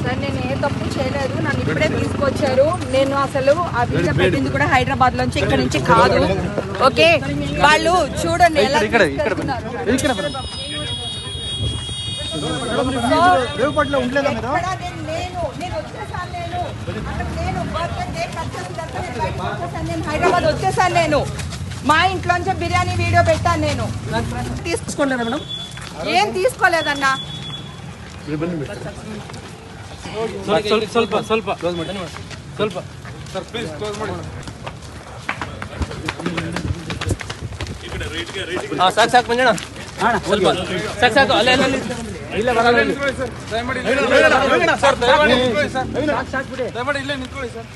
Sir నేను ఏ తప్పు చేయలేదు, నన్ను ఇప్పుడే తీసుకొచ్చారు. నేను అసలు ఆ వీసా పెట్టింది కూడా హైదరాబాద్ నుంచి, ఇక్కడ నుంచి కాదు. ఓకే, వాళ్ళు చూడండి ఎలా హైదరాబాద్ వచ్చేసాను. నేను మా ఇంట్లోంచి బిర్యానీ వీడియో పెట్టాను. నేను తీసుకోలేదా మేడం? ఏం తీసుకోలేదన్నా. ಸ್ವಲ್ಪ ಕ್ಲೋಸ್ ಮಾಡಿ ಸ್ವಲ್ಪ ಸರ್ ಪ್ಲೀಸ್ ಕ್ಲೋಸ್ ಮಾಡಿ. ಸಾಕು ಮಂಜಣ್ಣ, ಸ್ವಲ್ಪ ಸಾಕು ಅಲ್ಲೇ ಇಲ್ಲ ಬರಲ್ಲ ಸರ್. ದಯಮಾಡಿ ಇಲ್ಲೇ ನಿಂತ್ಕೊಳ್ಳಿ ಸರ್.